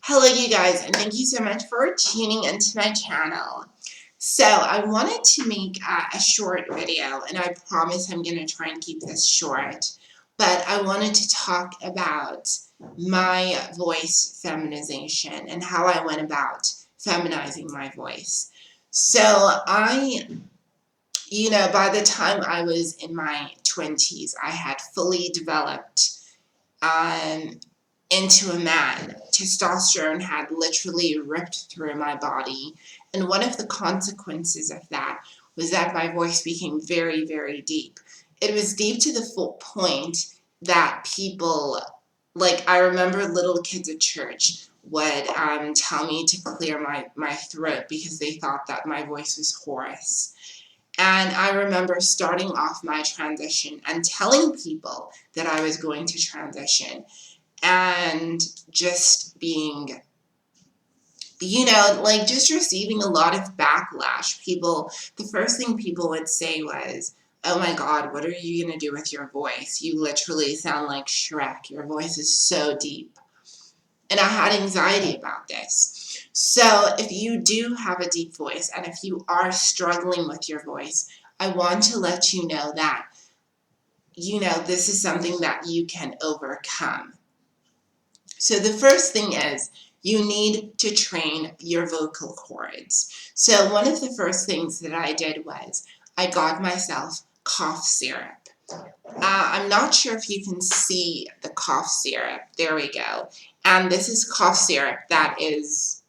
Hello you guys, and thank you so much for tuning into my channel. So I wanted to make a short video, and I promise I'm going to try and keep this short, but I wanted to talk about my voice feminization and how I went about feminizing my voice. So by the time I was in my 20s, I had fully developed um, into a man. Testosterone had literally ripped through my body, and one of the consequences of that was that my voice became very, very deep. It was deep to the full point that people, like I remember little kids at church would tell me to clear my throat because they thought that my voice was hoarse. And I remember starting off my transition and telling people that I was going to transition and just being, just receiving a lot of backlash. The first thing people would say was, "Oh my God, what are you going to do with your voice? You literally sound like Shrek. Your voice is so deep." And I had anxiety about this. So if you do have a deep voice and if you are struggling with your voice, I want to let you know that, this is something that you can overcome. So the first thing is you need to train your vocal cords. So one of the first things that I did was I got myself cough syrup. I'm not sure if you can see the cough syrup. There we go. And this is cough syrup that is,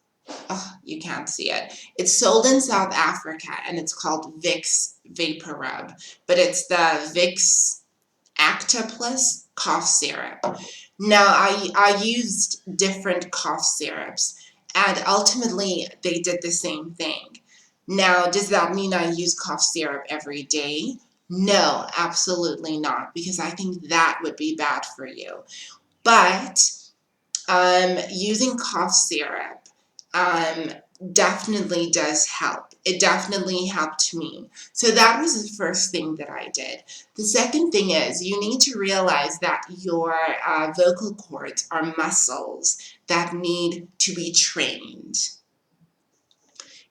oh, you can't see it. It's sold in South Africa and it's called Vicks Vapor Rub, but it's the Vicks Acta Plus cough syrup. Now, I used different cough syrups, and ultimately they did the same thing. Now, does that mean I use cough syrup every day? No, absolutely not, because I think that would be bad for you. But using cough syrup um, definitely does help. It definitely helped me. So that was the first thing that I did. The second thing is you need to realize that your vocal cords are muscles that need to be trained.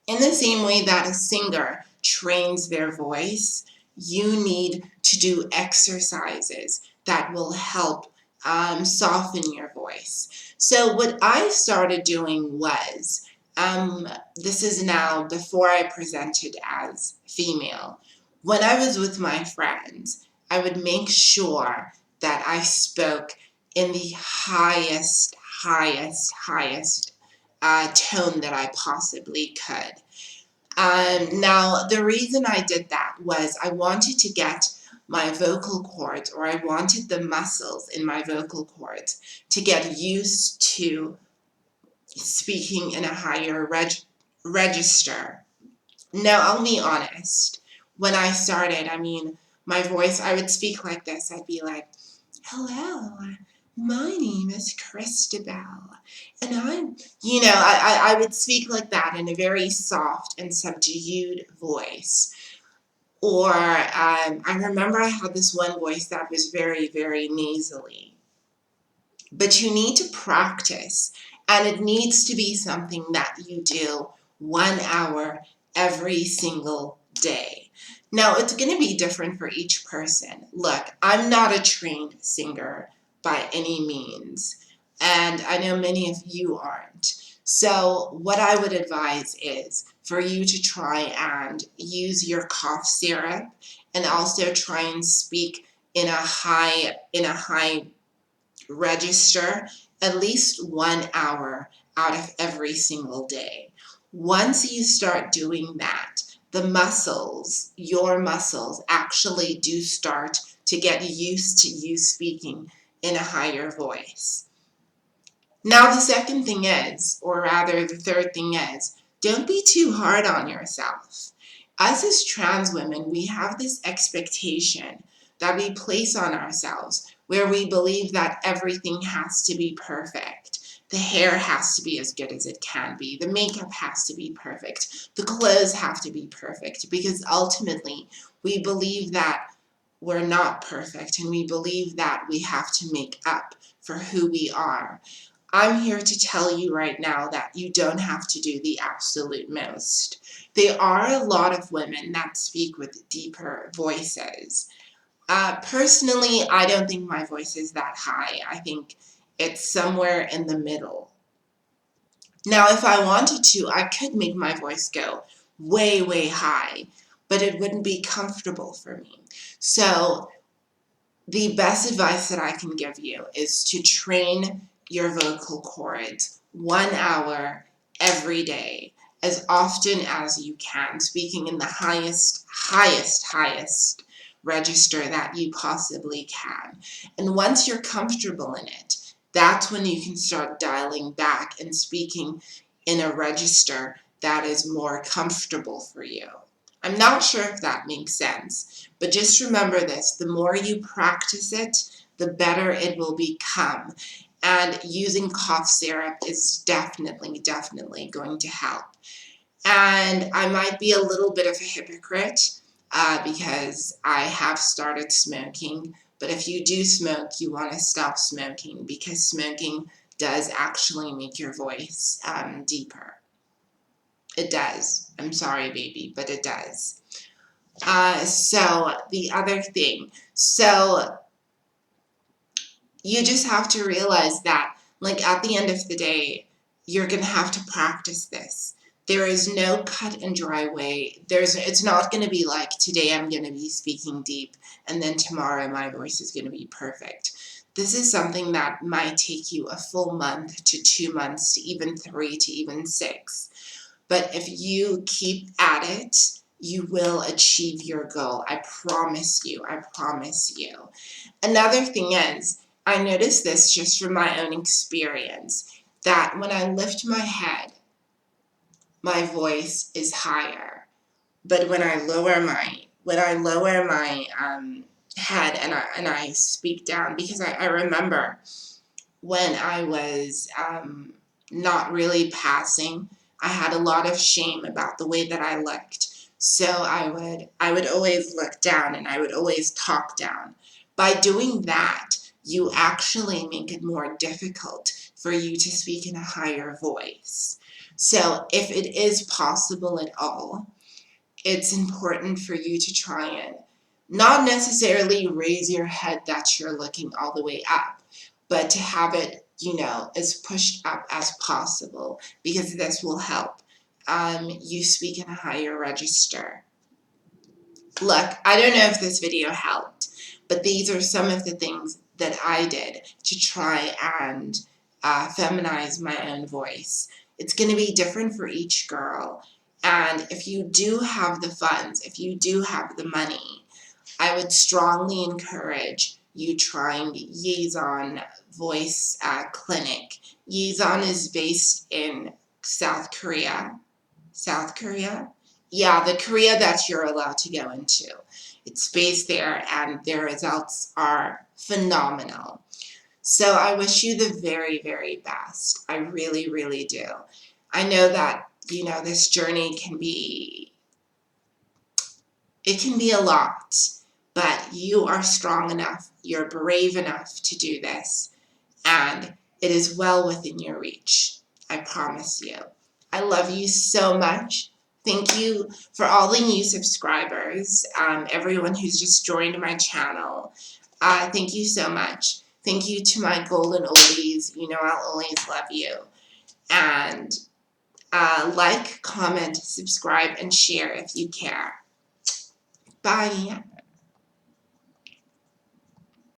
In the same way that a singer trains their voice, you need to do exercises that will help soften your voice. So what I started doing was, this is now before I presented as female. When I was with my friends, I would make sure that I spoke in the highest tone that I possibly could. Now, the reason I did that was I wanted to get my vocal cords, or I wanted the muscles in my vocal cords to get used to speaking in a higher register. Now, I'll be honest. When I started, my voice, I would speak like this. I'd be like, "Hello, my name is Christabel, and I would speak like that in a very soft and subdued voice. Or I remember I had this one voice that was very, very nasally. But you need to practice, and it needs to be something that you do 1 hour every single day. Now, it's going to be different for each person. Look, I'm not a trained singer by any means, and I know many of you aren't. So what I would advise is for you to try and use your cough syrup, and also try and speak in a high register at least 1 hour out of every single day. Once you start doing that, the muscles, your muscles, actually do start to get used to you speaking in a higher voice. Now, the second thing is, or rather the third thing is, don't be too hard on yourself. Us as trans women, we have this expectation that we place on ourselves where we believe that everything has to be perfect. The hair has to be as good as it can be. The makeup has to be perfect. The clothes have to be perfect, because ultimately we believe that we're not perfect, and we believe that we have to make up for who we are. I'm here to tell you right now that you don't have to do the absolute most. There are a lot of women that speak with deeper voices. Personally, I don't think my voice is that high. I think it's somewhere in the middle. Now, if I wanted to, I could make my voice go way, way high, but it wouldn't be comfortable for me. So the best advice that I can give you is to train your vocal cords 1 hour every day, as often as you can, speaking in the highest register that you possibly can. And once you're comfortable in it, that's when you can start dialing back and speaking in a register that is more comfortable for you. I'm not sure if that makes sense, but just remember this, the more you practice it, the better it will become. And using cough syrup is definitely going to help. And I might be a little bit of a hypocrite because I have started smoking. But if you do smoke, you want to stop smoking because smoking does actually make your voice deeper. It does. I'm sorry, baby, but it does. So the other thing, so you just have to realize that, like, at the end of the day, you're going to have to practice this. There is no cut and dry way. It's not going to be like, today I'm going to be speaking deep, and then tomorrow my voice is going to be perfect. This is something that might take you a full month to 2 months to even 3 to even 6. But if you keep at it, you will achieve your goal. I promise you. I promise you. Another thing is, I noticed this just from my own experience, that when I lift my head, my voice is higher. But when I lower my head and I speak down, because I remember when I was not really passing, I had a lot of shame about the way that I looked. So I would always look down and I would always talk down. By doing that, you actually make it more difficult for you to speak in a higher voice. So if it is possible at all, it's important for you to try and not necessarily raise your head that you're looking all the way up, but to have it, as pushed up as possible, because this will help you speak in a higher register. Look, I don't know if this video helped, but these are some of the things that I did to try and feminize my own voice. It's going to be different for each girl. And if you do have the funds, if you do have the money, I would strongly encourage you trying Yezon Voice Clinic. Yezon is based in South Korea. South Korea? Yeah, the Korea that you're allowed to go into. It's based there and their results are phenomenal. So I wish you the very, very best. I really, really do. I know that, this journey can be a lot, but you are strong enough, you're brave enough to do this, and it is well within your reach. I promise you. I love you so much. Thank you for all the new subscribers, everyone who's just joined my channel. Thank you so much. Thank you to my golden oldies. I'll always love you. And like, comment, subscribe, and share if you care. Bye.